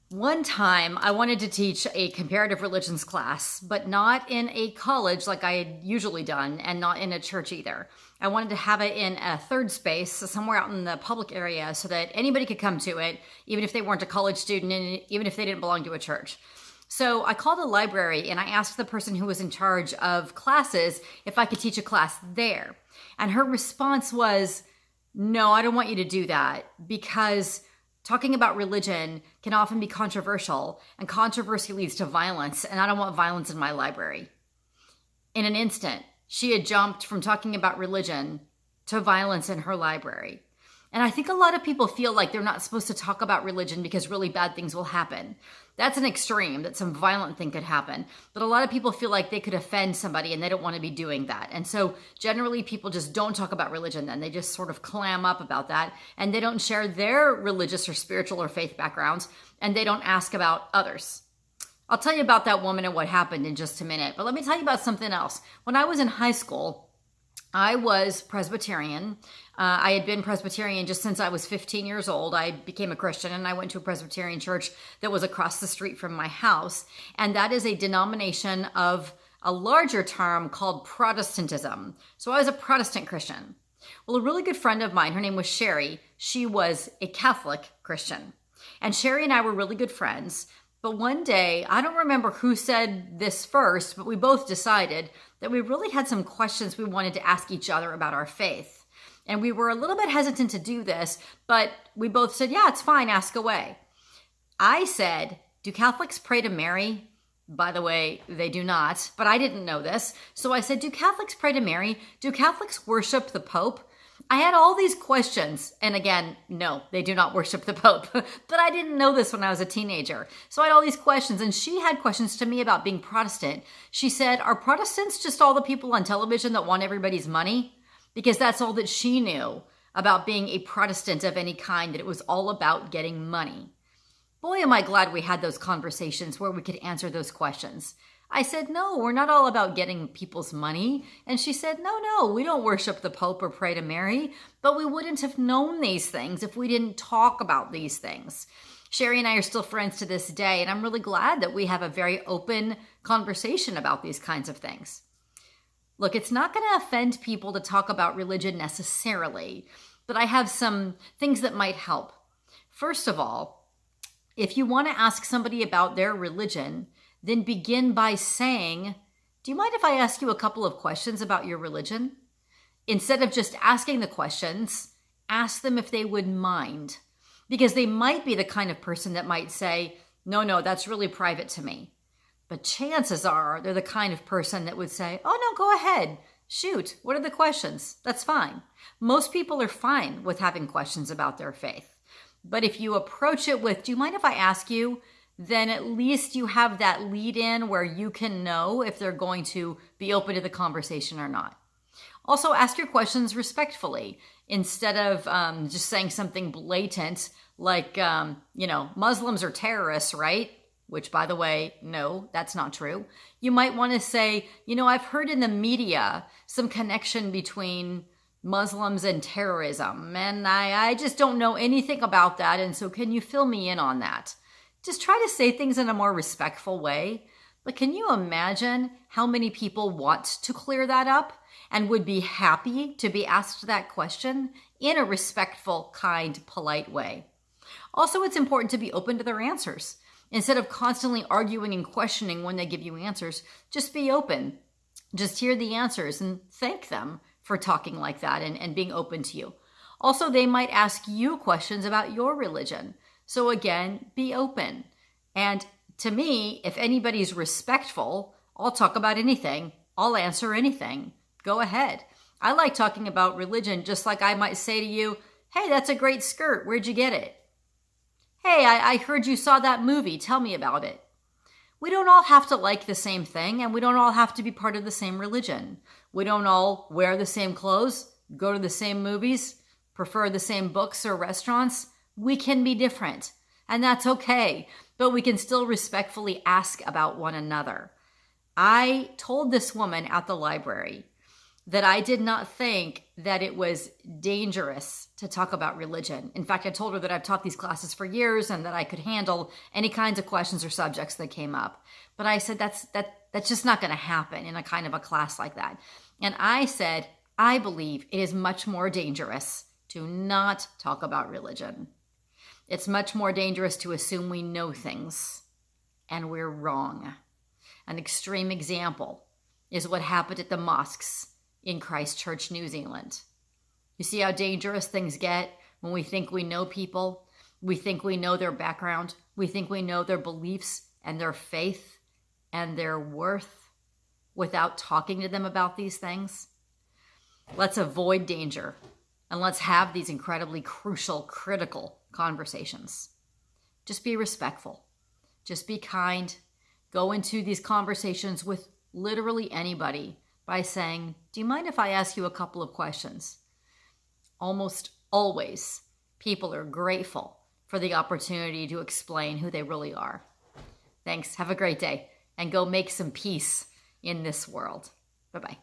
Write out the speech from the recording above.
One time I wanted to teach a comparative religions class, but not in a college like I had usually done, and not in a church either. I wanted to have it in a third space, somewhere out in the public area, so that anybody could come to it, even if they weren't a college student and even if they didn't belong to a church. So I called a library and I asked the person who was in charge of classes if I could teach a class there. And her response was, "No, I don't want you to do that because talking about religion can often be controversial, and controversy leads to violence, and I don't want violence in my library." In an instant, she had jumped from talking about religion to violence in her library. And I think a lot of people feel like they're not supposed to talk about religion because really bad things will happen. That's an extreme, that some violent thing could happen. But a lot of people feel like they could offend somebody and they don't want to be doing that. And so generally people just don't talk about religion then. They just sort of clam up about that and they don't share their religious or spiritual or faith backgrounds and they don't ask about others. I'll tell you about that woman and what happened in just a minute. But let me tell you about something else. When I was in high school, I was Presbyterian. I had been Presbyterian just since I was 15 years old. I became a Christian and I went to a Presbyterian church that was across the street from my house. And that is a denomination of a larger term called Protestantism. So I was a Protestant Christian. Well, a really good friend of mine, her name was Sherry, she was a Catholic Christian. And Sherry and I were really good friends. But one day, I don't remember who said this first, but we both decided that we really had some questions we wanted to ask each other about our faith. And we were a little bit hesitant to do this, but we both said, yeah, it's fine, ask away. I said, do Catholics pray to Mary? By the way, they do not, but I didn't know this. So I said, do Catholics pray to Mary? Do Catholics worship the Pope? I had all these questions. And again, no, they do not worship the Pope. But I didn't know this when I was a teenager. So I had all these questions. And she had questions to me about being Protestant. She said, are Protestants just all the people on television that want everybody's money? Because that's all that she knew about being a Protestant of any kind, that it was all about getting money. Boy, am I glad we had those conversations where we could answer those questions. I said, no, we're not all about getting people's money. And she said, no, we don't worship the Pope or pray to Mary, but we wouldn't have known these things if we didn't talk about these things. Sherry and I are still friends to this day, and I'm really glad that we have a very open conversation about these kinds of things. Look, it's not going to offend people to talk about religion necessarily, but I have some things that might help. First of all, if you want to ask somebody about their religion, then begin by saying, do you mind if I ask you a couple of questions about your religion? Instead of just asking the questions, ask them if they would mind. Because they might be the kind of person that might say, no, that's really private to me. But chances are they're the kind of person that would say, oh no, go ahead. Shoot, what are the questions? That's fine. Most people are fine with having questions about their faith. But if you approach it with, do you mind if I ask you? Then at least you have that lead in where you can know if they're going to be open to the conversation or not. Also, ask your questions respectfully instead of just saying something blatant like, Muslims are terrorists, right? Which, by the way, no, that's not true. You might want to say, I've heard in the media some connection between Muslims and terrorism, and I just don't know anything about that, and so can you fill me in on that? Just try to say things in a more respectful way. But can you imagine how many people want to clear that up and would be happy to be asked that question in a respectful, kind, polite way? Also, it's important to be open to their answers. Instead of constantly arguing and questioning when they give you answers, just be open. Just hear the answers and thank them for talking like that and being open to you. Also, they might ask you questions about your religion. So again, be open. And to me, if anybody's respectful, I'll talk about anything. I'll answer anything. Go ahead. I like talking about religion just like I might say to you, hey, that's a great skirt. Where'd you get it? Hey, I heard you saw that movie. Tell me about it. We don't all have to like the same thing, and we don't all have to be part of the same religion. We don't all wear the same clothes, go to the same movies, prefer the same books or restaurants. We can be different, and that's okay, but we can still respectfully ask about one another. I told this woman at the library that I did not think that it was dangerous to talk about religion. In fact, I told her that I've taught these classes for years and that I could handle any kinds of questions or subjects that came up. But I said, that's just not going to happen in a kind of a class like that. And I said, I believe it is much more dangerous to not talk about religion. It's much more dangerous to assume we know things, and we're wrong. An extreme example is what happened at the mosques in Christchurch, New Zealand. You see how dangerous things get when we think we know people, we think we know their background, we think we know their beliefs and their faith and their worth without talking to them about these things. Let's avoid danger and let's have these incredibly crucial, critical conversations. Just be respectful. Just be kind. Go into these conversations with literally anybody by saying, do you mind if I ask you a couple of questions? Almost always, people are grateful for the opportunity to explain who they really are. Thanks. Have a great day, and go make some peace in this world. Bye-bye.